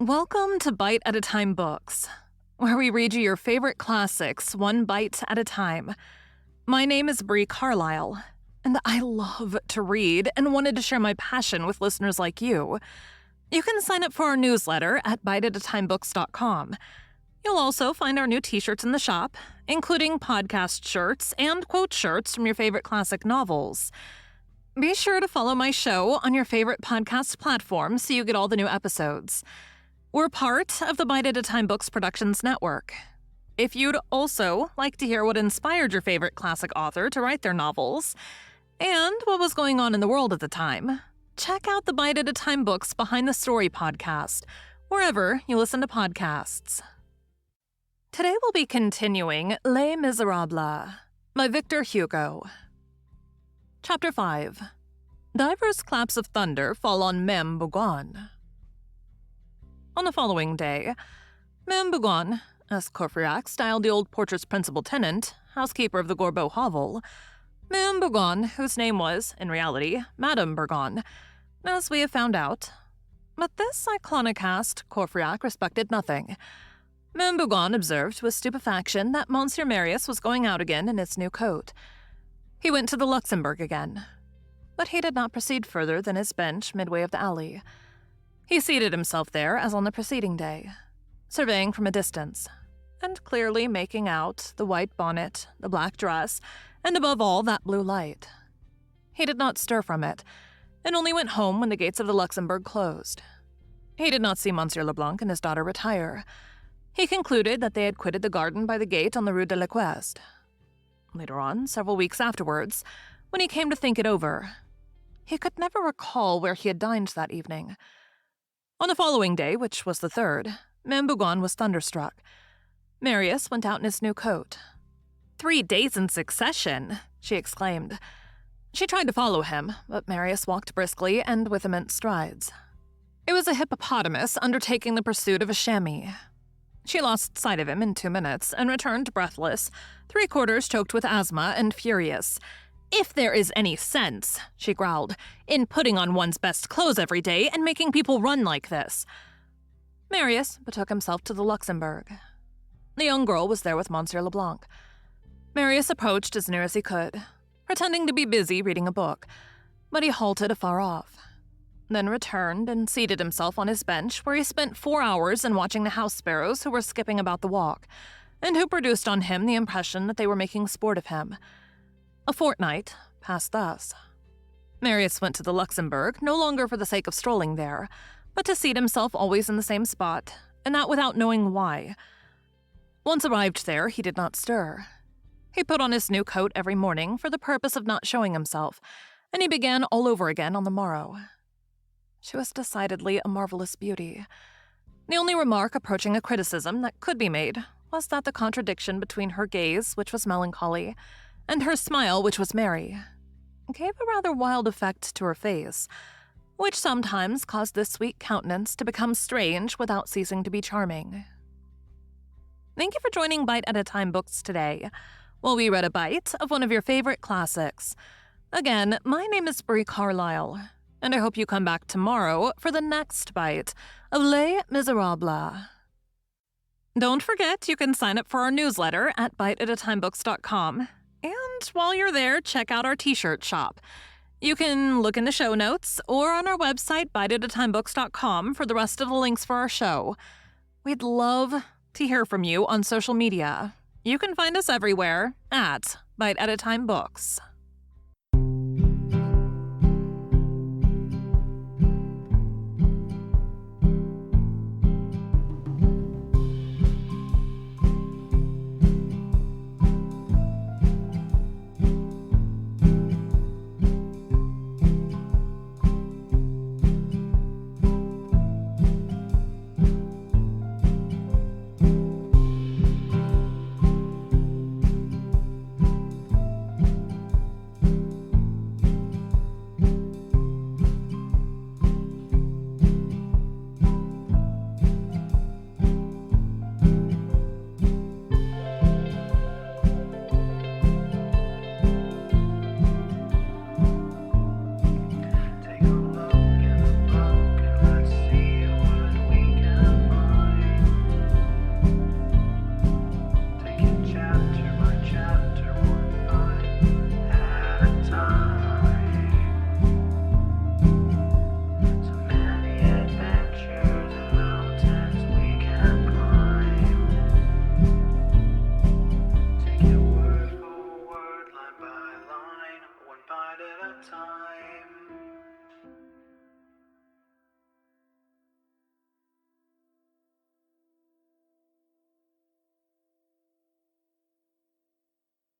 Welcome to Bite at a Time Books, where we read you your favorite classics one bite at a time. My name is Bree Carlile, and I love to read and wanted to share my passion with listeners like you. You can sign up for our newsletter at biteatatimebooks.com. You'll also find our new t-shirts in the shop, including podcast shirts and quote shirts from your favorite classic novels. Be sure to follow my show on your favorite podcast platform so you get all the new episodes. We're part of the Bite at a Time Books Productions Network. If you'd also like to hear what inspired your favorite classic author to write their novels, and what was going on in the world at the time, check out the Bite at a Time Books Behind the Story podcast, wherever you listen to podcasts. Today we'll be continuing Les Miserables by Victor Hugo. Chapter 5. Divers claps of thunder fall on Mame Bougon. On the following day, Mame Bougon, as Courfeyrac styled the old portrait's principal tenant, housekeeper of the Gorbeau hovel, Mame Bougon, whose name was, in reality, Madame Bougon, as we have found out. But this iconoclast Courfeyrac respected nothing. Mame Bougon observed with stupefaction that Monsieur Marius was going out again in his new coat. He went to the Luxembourg again, but he did not proceed further than his bench midway of the alley. He seated himself there as on the preceding day, surveying from a distance, and clearly making out the white bonnet, the black dress, and above all that blue light. He did not stir from it, and only went home when the gates of the Luxembourg closed. He did not see Monsieur Leblanc and his daughter retire. He concluded that they had quitted the garden by the gate on the Rue de l'Equestre. Later on, several weeks afterwards, when he came to think it over, he could never recall where he had dined that evening. On the following day, which was the 3rd, Mame Bougon was thunderstruck. Marius went out in his new coat. 3 days in succession, she exclaimed. She tried to follow him, but Marius walked briskly and with immense strides. It was a hippopotamus undertaking the pursuit of a chamois. She lost sight of him in 2 minutes and returned breathless, 3/4 choked with asthma and furious. "If there is any sense," she growled, "in putting on one's best clothes every day and making people run like this." Marius betook himself to the Luxembourg. The young girl was there with Monsieur Leblanc. Marius approached as near as he could, pretending to be busy reading a book, but he halted afar off, then returned and seated himself on his bench, where he spent 4 hours in watching the house sparrows who were skipping about the walk, and who produced on him the impression that they were making sport of him. A fortnight passed thus. Marius went to the Luxembourg, no longer for the sake of strolling there, but to seat himself always in the same spot, and that without knowing why. Once arrived there, he did not stir. He put on his new coat every morning for the purpose of not showing himself, and he began all over again on the morrow. She was decidedly a marvelous beauty. The only remark approaching a criticism that could be made was that the contradiction between her gaze, which was melancholy, and her smile, which was merry, gave a rather wild effect to her face, which sometimes caused this sweet countenance to become strange without ceasing to be charming. Thank you for joining Bite at a Time Books today, while we read a bite of one of your favorite classics. Again, my name is Bree Carlile, and I hope you come back tomorrow for the next bite of Les Miserables. Don't forget you can sign up for our newsletter at biteatatimebooks.com. And while you're there, check out our t-shirt shop. You can look in the show notes or on our website, biteatatimebooks.com, for the rest of the links for our show. We'd love to hear from you on social media. You can find us everywhere at Bite at a Time Books.